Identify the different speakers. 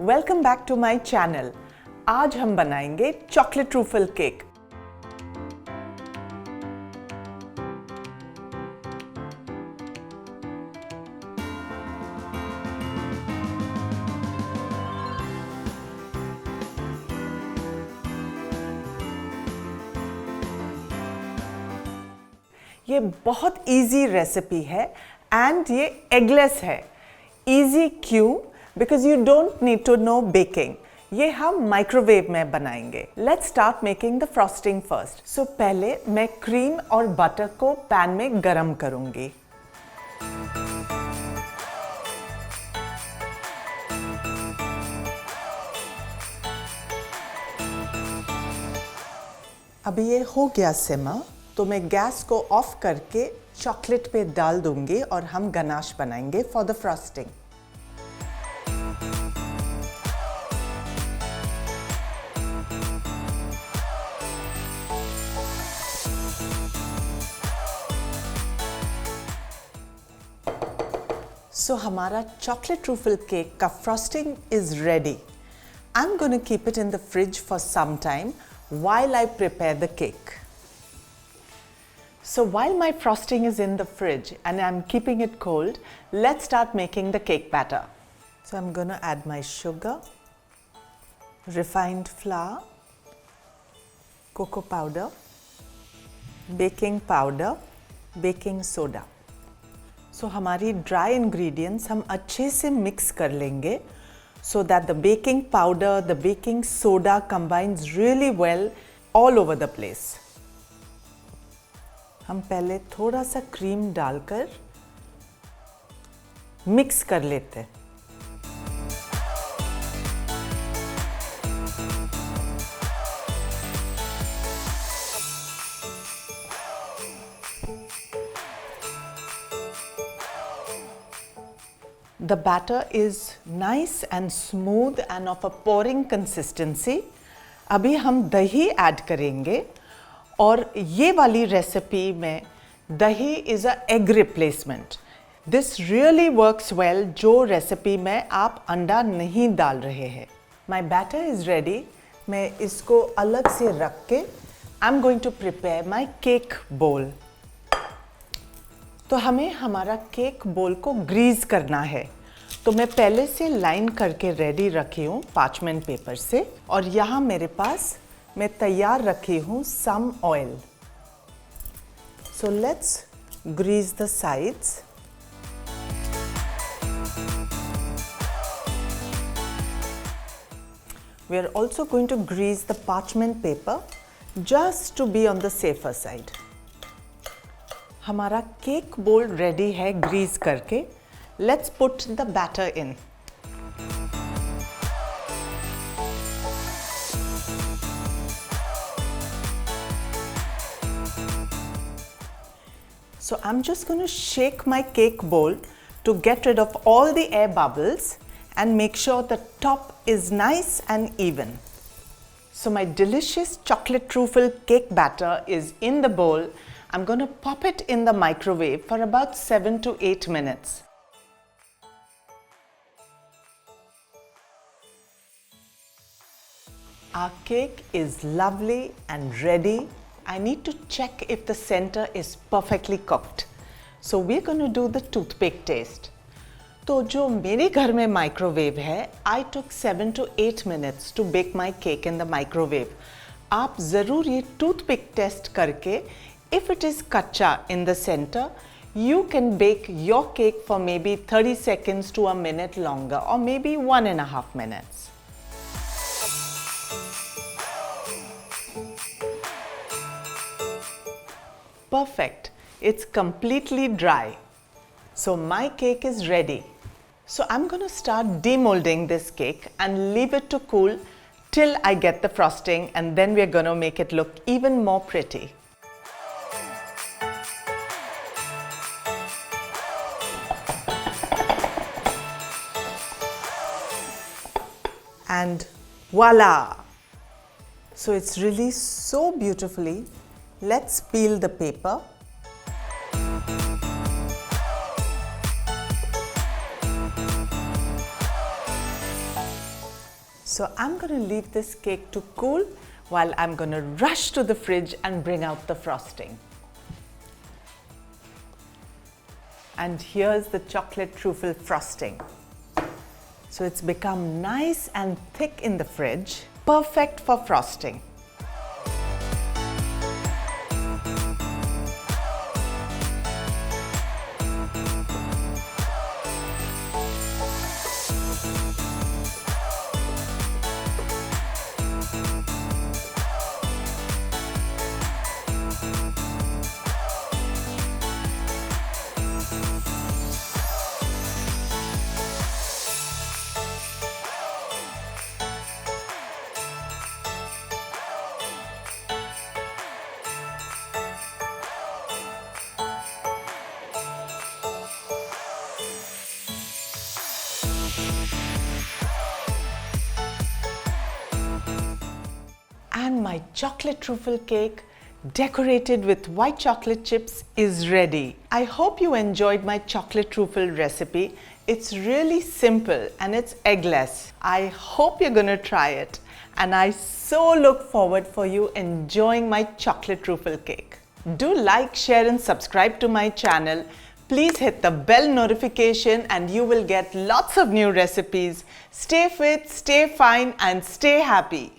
Speaker 1: Welcome back to my channel. आज हम बनाएंगे चॉकलेट ट्रूफल केक। ये बहुत इजी रेसिपी है एंड ये एगलेस है। इजी क्यों? Because you don't need to know baking. ये हम माइक्रोवेव में बनाएंगे। Let's start making the frosting first. So पहले मैं क्रीम और बटर को पैन में गरम करूंगी। अभी ये हो गया सिमा, तो मैं गैस को ऑफ करके चॉकलेट पे डाल दूंगी और हम गनाश बनाएंगे फॉर द फ्रॉस्टिंग। So हमारा chocolate truffle cake का frosting is ready. I'm going to keep it in the fridge for some time while I prepare the cake. So while my frosting is in the fridge and I'm keeping it cold, let's start making the cake batter. So I'm going to add my sugar, refined flour, cocoa powder, baking powder, baking soda. So हमारी dry ingredients हम अच्छे से mix कर लेंगे so that the baking powder, the baking soda combines really well all over the place. हम पहले थोड़ा सा क्रीम डालकर मिक्स कर लेते हैं। The batter is nice and smooth and of a pouring consistency. अभी हम दही ऐड करेंगे और ये वाली रेसिपी में दही is a egg replacement. This really works well जो रेसिपी में आप अंडा नहीं डाल रहे हैं। My batter is ready. मैं इसको अलग से रख के I'm going to prepare my cake bowl. तो हमें हमारा केक बोल को ग्रीस करना है। तो मैं पहले से लाइन करके रेडी रखी हूँ पार्चमेंट पेपर से, और यहाँ मेरे पास मैं तैयार रखी हूँ some oil. So let's grease the sides. We are also going to grease the parchment paper just to be on the safer side. हमारा केक बोल रेडी है ग्रीस करके। Let's put the batter in. So I'm just going to shake my cake bowl to get rid of all the air bubbles and make sure the top is nice and even. So my delicious chocolate truffle cake batter is in the bowl. I'm going to pop it in the microwave for about 7 to 8 minutes. Our cake is lovely and ready. I need to check if the center is perfectly cooked. So we're going to do the toothpick test. तो जो मेरे घर में microwave है, I took 7 to 8 minutes to bake my cake in the microwave. आप ज़रूर ये toothpick test करके, if it is कच्चा in the center, you can bake your cake for maybe 30 seconds to a minute longer, or maybe 1.5 minutes. Perfect. It's completely dry. So my cake is ready. So I'm going to start demolding this cake and leave it to cool till I get the frosting, and then we're going to make it look even more pretty. And voila! So it's released so beautifully. Let's peel the paper. So I'm going to leave this cake to cool while I'm going to rush to the fridge and bring out the frosting. And here's the chocolate truffle frosting. So it's become nice and thick in the fridge, perfect for frosting. And my chocolate truffle cake decorated with white chocolate chips is ready. I hope you enjoyed my chocolate truffle recipe. It's really simple and it's eggless. I hope you're gonna try it, and I so look forward for you enjoying my chocolate truffle cake. Do like, share and subscribe to my channel. Please hit the bell notification and you will get lots of new recipes. Stay fit, stay fine and stay happy.